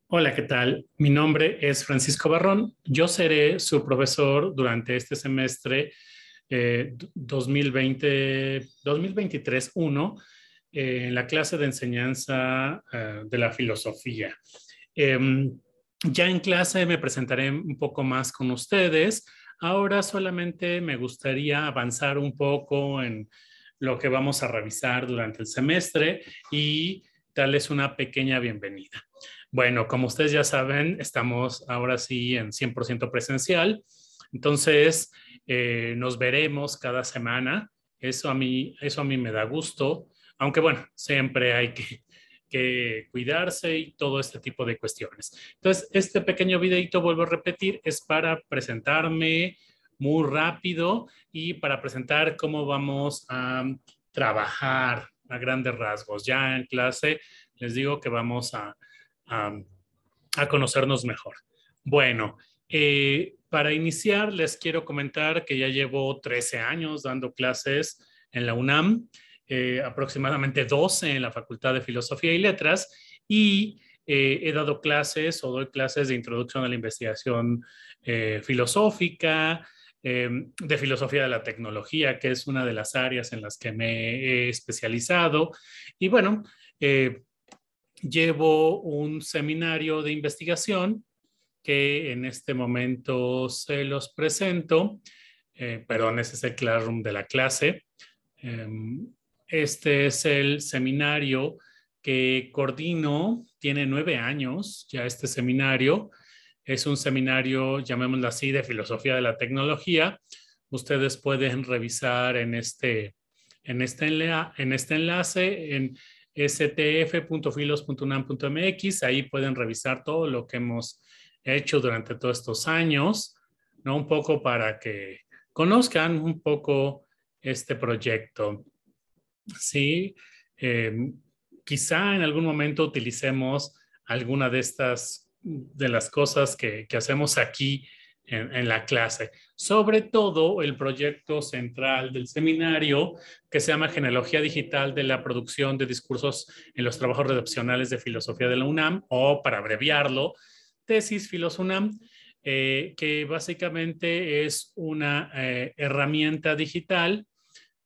Hola, ¿qué tal? Mi nombre es Francisco Barrón. Yo seré su profesor durante este semestre 2023-1 en la clase de enseñanza de la filosofía. Em, ya en clase me presentaré un poco más con ustedes. Ahora solamente me gustaría avanzar un poco en lo que vamos a revisar durante el semestre y darles una pequeña bienvenida. Bueno, como ustedes ya saben, estamos ahora sí en 100% presencial. Entonces, nos veremos cada semana. Eso a mí me da gusto, aunque bueno, siempre hay que cuidarse y todo este tipo de cuestiones. Entonces, este pequeño videito, vuelvo a repetir, es para presentarme muy rápido y para presentar cómo vamos a trabajar a grandes rasgos. Ya en clase les digo que vamos a, a conocernos mejor. Bueno, para iniciar les quiero comentar que ya llevo 13 años dando clases en la UNAM, aproximadamente 12 en la Facultad de Filosofía y Letras, y he dado clases o doy clases de introducción a la investigación filosófica, de filosofía de la tecnología, que es una de las áreas en las que me he especializado. Y bueno, llevo un seminario de investigación que en este momento se los presento. Perdón, ese es el Classroom de la clase. Eh, este es el seminario que coordino, tiene 9 años ya este seminario. Es un seminario, llamémoslo así, de filosofía de la tecnología. Ustedes pueden revisar en este enlace en stf.filos.unam.mx. Ahí pueden revisar todo lo que hemos hecho durante todos estos años, ¿no? Un poco para que conozcan un poco este proyecto. Sí, eh, quizá en algún momento utilicemos alguna de estas, de las cosas que hacemos aquí en la clase. Sobre todo el proyecto central del seminario que se llama Genealogía Digital de la Producción de Discursos en los Trabajos Redaccionales de Filosofía de la UNAM, o para abreviarlo, Tesis FilosUNAM, que básicamente es una herramienta digital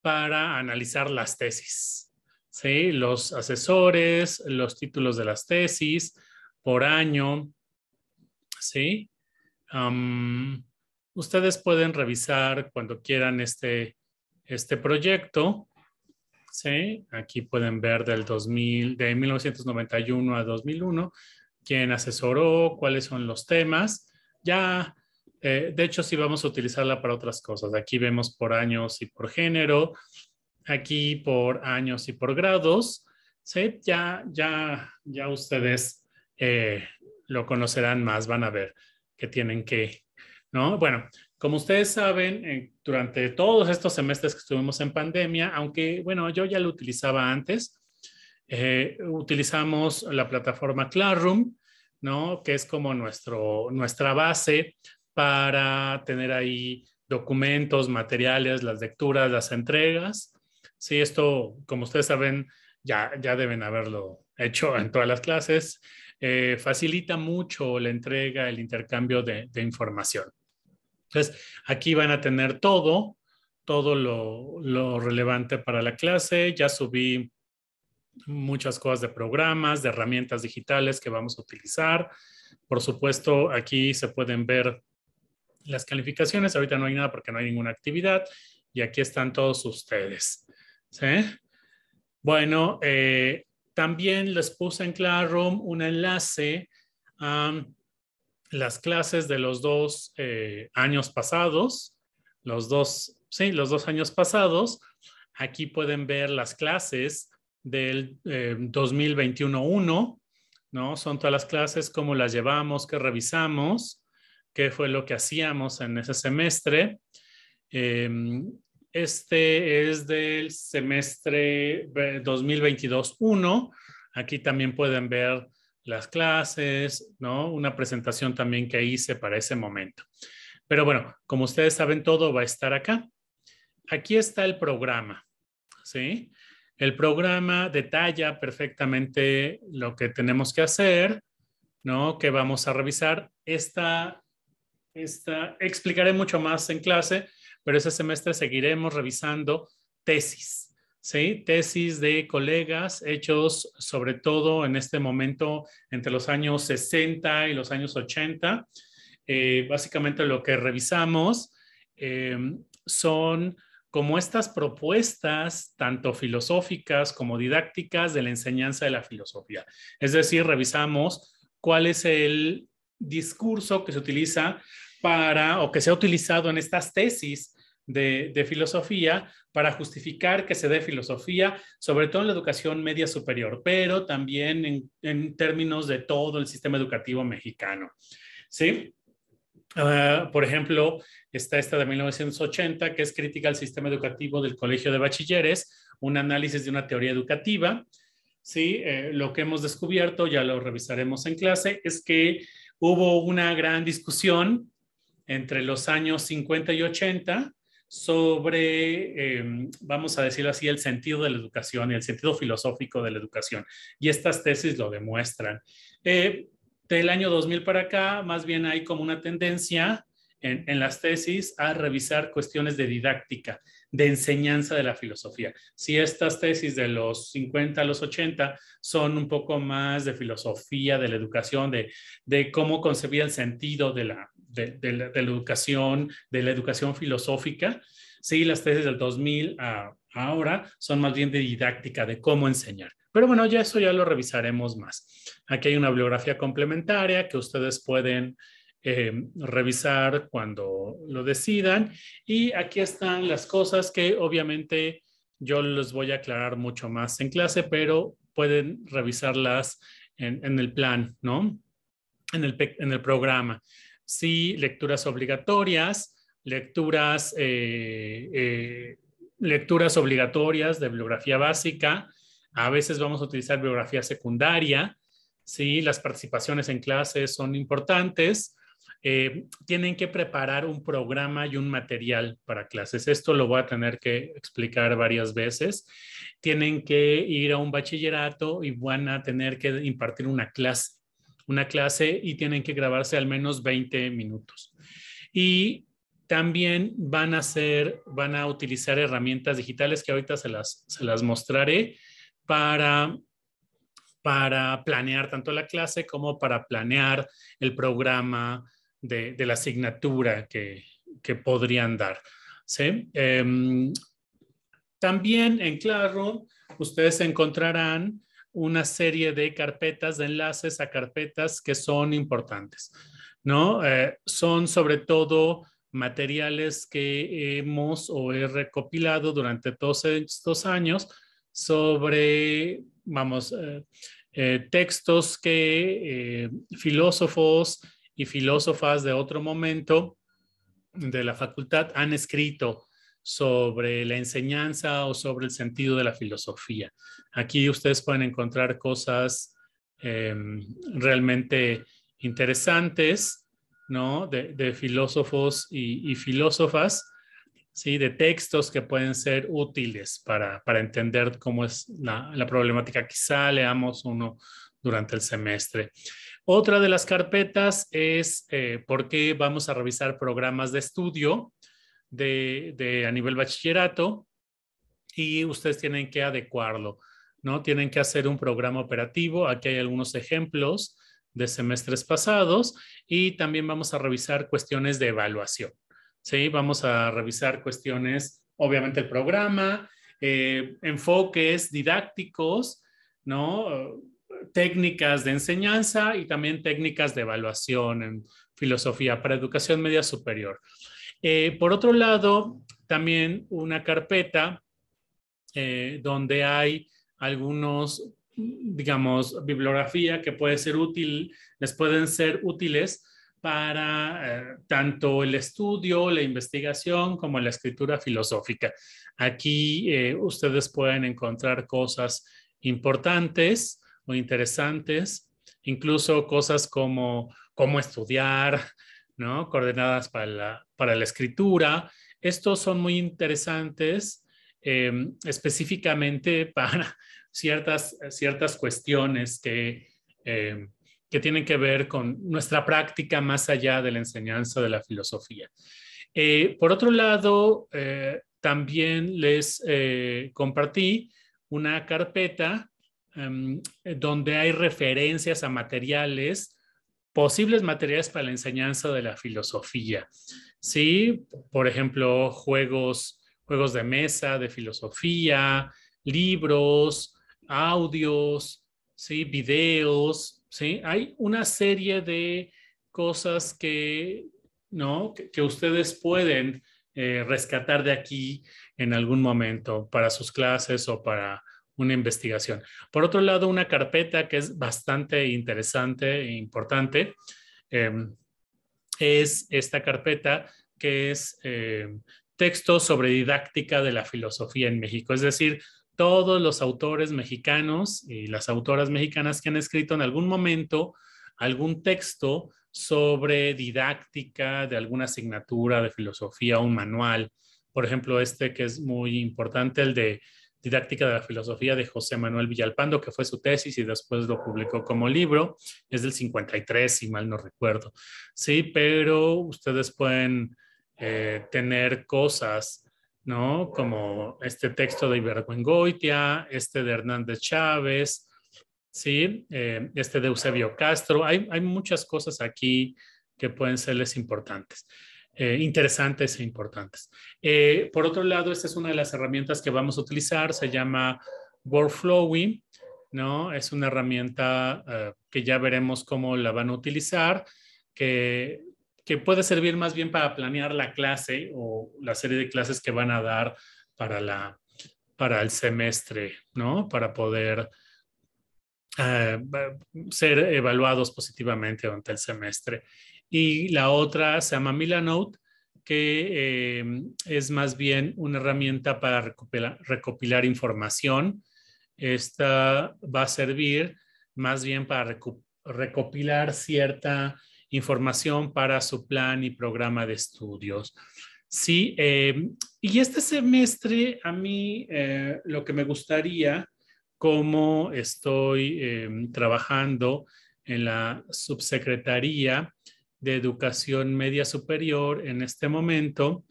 para analizar las tesis, ¿sí? Los asesores, los títulos de las tesis por año, ¿sí? Um, Ustedes pueden revisar cuando quieran este proyecto, ¿sí? Aquí pueden ver de 1991 a 2001, quién asesoró, cuáles son los temas. Ya, de hecho, sí vamos a utilizarla para otras cosas. Aquí vemos por años y por género, aquí por años y por grados. Sí, ya ustedes lo conocerán más, van a ver que tienen que, ¿no? Bueno, como ustedes saben, durante todos estos semestres que estuvimos en pandemia, aunque, bueno, yo ya lo utilizaba antes, utilizamos la plataforma Classroom, ¿no? Que es como nuestra base para tener ahí documentos, materiales, las lecturas, las entregas. Sí, esto, como ustedes saben, ya deben haberlo hecho en todas las clases. Facilita mucho la entrega, el intercambio de información. Entonces, aquí van a tener todo lo relevante para la clase. Ya subí muchas cosas de programas, de herramientas digitales que vamos a utilizar. Por supuesto, aquí se pueden ver las calificaciones. Ahorita no hay nada porque no hay ninguna actividad. Y aquí están todos ustedes. ¿Sí? Bueno, también les puse en Classroom un enlace a las clases de los dos años pasados, los dos años pasados. Aquí pueden ver las clases del 2021-1, ¿no? Son todas las clases, cómo las llevamos, qué revisamos, qué fue lo que hacíamos en ese semestre. Eh, este es del semestre 2022-1. Aquí también pueden ver las clases, ¿no? Una presentación también que hice para ese momento. Pero bueno, como ustedes saben, todo va a estar acá. Aquí está el programa, ¿sí? El programa detalla perfectamente lo que tenemos que hacer, ¿no? Que vamos a revisar. Explicaré mucho más en clase, pero ese semestre seguiremos revisando tesis, ¿sí? Tesis de colegas hechos sobre todo en este momento entre los años 60 y los años 80. Básicamente lo que revisamos eh, son como estas propuestas, tanto filosóficas como didácticas, de la enseñanza de la filosofía. Es decir, revisamos cuál es el discurso que se utiliza para, o que se ha utilizado en estas tesis de filosofía para justificar que se dé filosofía, sobre todo en la educación media superior, pero también en términos de todo el sistema educativo mexicano. ¿Sí? Por ejemplo, está esta de 1980, que es Crítica al sistema educativo del Colegio de Bachilleres, un análisis de una teoría educativa. Sí, lo que hemos descubierto, ya lo revisaremos en clase, es que hubo una gran discusión entre los años 50 y 80 sobre, vamos a decirlo así, el sentido de la educación y el sentido filosófico de la educación. Y estas tesis lo demuestran. Del año 2000 para acá, más bien hay como una tendencia en las tesis a revisar cuestiones de didáctica, de enseñanza de la filosofía. Si estas tesis de los 50 a los 80 son un poco más de filosofía, de la educación, de cómo concebía el sentido de la educación filosófica, sí, las tesis del 2000 a ahora son más bien de didáctica, de cómo enseñar. Pero bueno, ya eso ya lo revisaremos más. Aquí hay una bibliografía complementaria que ustedes pueden revisar cuando lo decidan. Y aquí están las cosas que obviamente yo les voy a aclarar mucho más en clase, pero pueden revisarlas en el plan, ¿no? En el programa. Sí, lecturas obligatorias, lecturas obligatorias de bibliografía básica. A veces vamos a utilizar bibliografía secundaria. Sí, las participaciones en clases son importantes. Tienen que preparar un programa y un material para clases. Esto lo voy a tener que explicar varias veces. Tienen que ir a un bachillerato y van a tener que impartir una clase y tienen que grabarse al menos 20 minutos. Y también van a utilizar herramientas digitales que ahorita se las mostraré para planear tanto la clase como para planear el programa de la asignatura que podrían dar. ¿Sí? También en Classroom ustedes encontrarán una serie de carpetas, de enlaces a carpetas que son importantes, ¿no? Son sobre todo materiales que hemos o he recopilado durante todos estos años sobre, vamos, textos que filósofos y filósofas de otro momento de la facultad han escrito sobre la enseñanza o sobre el sentido de la filosofía. Aquí ustedes pueden encontrar cosas realmente interesantes, ¿no? De filósofos y filósofas, ¿sí? De textos que pueden ser útiles para entender cómo es la problemática. Quizá leamos uno durante el semestre. Otra de las carpetas es por qué vamos a revisar programas de estudio a nivel bachillerato y ustedes tienen que adecuarlo, ¿no? Tienen que hacer un programa operativo. Aquí hay algunos ejemplos de semestres pasados y también vamos a revisar cuestiones de evaluación. ¿Sí? Vamos a revisar cuestiones, obviamente el programa, enfoques didácticos, ¿no? Técnicas de enseñanza y también técnicas de evaluación en filosofía para educación media superior. Por otro lado, también una carpeta donde hay algunos, digamos, bibliografía que puede ser útil, les pueden ser útiles para tanto el estudio, la investigación, como la escritura filosófica. Aquí ustedes pueden encontrar cosas importantes o interesantes, incluso cosas como cómo estudiar, ¿no? Coordenadas para la escritura. Estos son muy interesantes específicamente para ciertas cuestiones que que tienen que ver con nuestra práctica más allá de la enseñanza de la filosofía. Por otro lado, también les compartí una carpeta donde hay referencias a materiales, posibles materiales para la enseñanza de la filosofía. Sí, por ejemplo, juegos de mesa, de filosofía, libros, audios, ¿sí? Videos, ¿sí? Hay una serie de cosas que, ¿no? que ustedes pueden rescatar de aquí en algún momento para sus clases o para una investigación. Por otro lado, una carpeta que es bastante interesante e importante eh, es esta carpeta que es textos sobre didáctica de la filosofía en México. Es decir, todos los autores mexicanos y las autoras mexicanas que han escrito en algún momento algún texto sobre didáctica de alguna asignatura de filosofía, un manual. Por ejemplo, este que es muy importante, el de Didáctica de la Filosofía de José Manuel Villalpando, que fue su tesis y después lo publicó como libro. Es del 53, si mal no recuerdo. Sí, pero ustedes pueden tener cosas, ¿no? Como este texto de Ibergoengoitia, este de Hernández Chávez, ¿sí? Este de Eusebio Castro. Hay muchas cosas aquí que pueden serles importantes. Interesantes e importantes. Por otro lado, esta es una de las herramientas que vamos a utilizar, se llama Workflowy, ¿no? Es una herramienta que ya veremos cómo la van a utilizar, que, que puede servir más bien para planear la clase o la serie de clases que van a dar para el semestre, ¿no? Para poder uh, ser evaluados positivamente durante el semestre. Y la otra se llama Milanote, que es más bien una herramienta para recopilar información. Esta va a servir más bien para recopilar cierta información para su plan y programa de estudios. Sí, y este semestre a mí lo que me gustaría, como estoy trabajando en la subsecretaría de Educación Media Superior en este momento,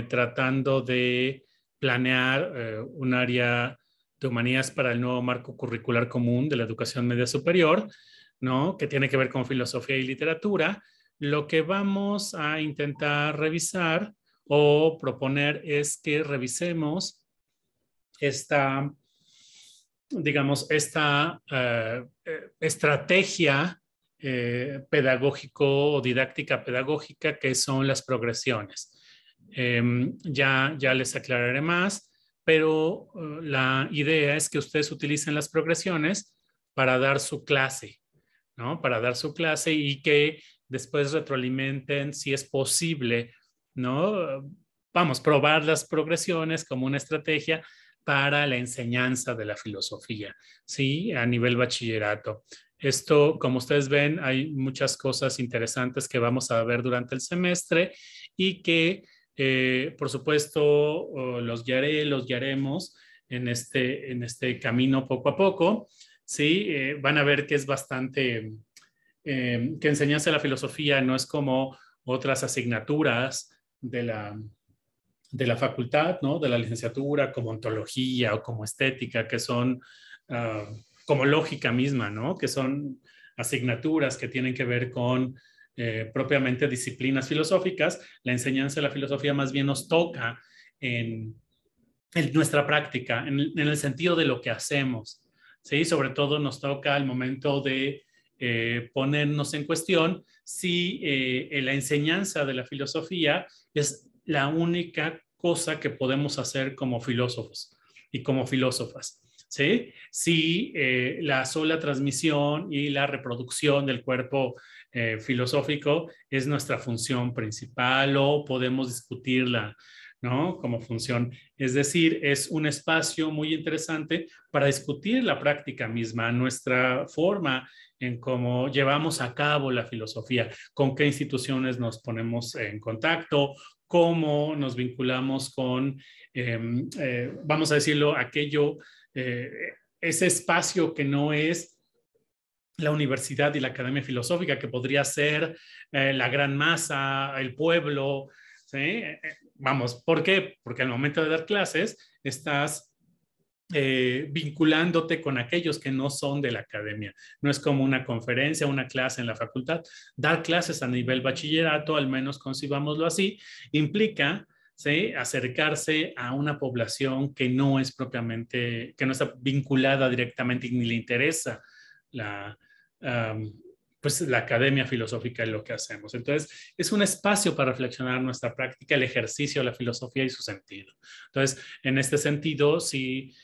tratando de planear un área de humanidades para el nuevo marco curricular común de la educación media superior, ¿no? Que tiene que ver con filosofía y literatura. Lo que vamos a intentar revisar o proponer es que revisemos esta, digamos, esta estrategia pedagógico o didáctica pedagógica que son las progresiones. Ya les aclararé más, pero la idea es que ustedes utilicen las progresiones para dar su clase, ¿no? Para dar su clase y que después retroalimenten si es posible, ¿no? Vamos, probar las progresiones como una estrategia para la enseñanza de la filosofía, ¿sí? A nivel bachillerato. Esto, como ustedes ven, hay muchas cosas interesantes que vamos a ver durante el semestre y que, por supuesto, los guiaremos en este camino poco a poco, ¿sí? Van a ver que es bastante, que enseñarse la filosofía no es como otras asignaturas de la facultad, ¿no? De la licenciatura, como ontología o como estética, que son como lógica misma, ¿no? Que son asignaturas que tienen que ver con propiamente disciplinas filosóficas. La enseñanza de la filosofía más bien nos toca en nuestra práctica, en el sentido de lo que hacemos, ¿sí? Sobre todo nos toca al momento de ponernos en cuestión si la enseñanza de la filosofía es la única cosa que podemos hacer como filósofos y como filósofas, ¿sí? Si la sola transmisión y la reproducción del cuerpo filosófico es nuestra función principal o podemos discutirla, ¿no? Como función. Es decir, es un espacio muy interesante para discutir la práctica misma, nuestra forma en cómo llevamos a cabo la filosofía, con qué instituciones nos ponemos en contacto, cómo nos vinculamos con, vamos a decirlo, aquello, ese espacio que no es la universidad y la academia filosófica, que podría ser la gran masa, el pueblo, ¿sí? Vamos, ¿por qué? Porque al momento de dar clases estás vinculándote con aquellos que no son de la academia. No es como una conferencia, una clase en la facultad. Dar clases a nivel bachillerato, al menos concibámoslo así, implica, ¿sí?, acercarse a una población que no es propiamente, que no está vinculada directamente y ni le interesa la, um, pues la academia filosófica y lo que hacemos. Entonces, es un espacio para reflexionar nuestra práctica, el ejercicio, la filosofía y su sentido. Entonces, en este sentido, sí,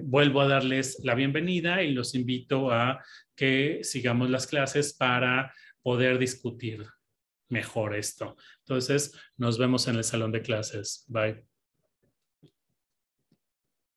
vuelvo a darles la bienvenida y los invito a que sigamos las clases para poder discutir mejor esto. Entonces, nos vemos en el salón de clases. Bye.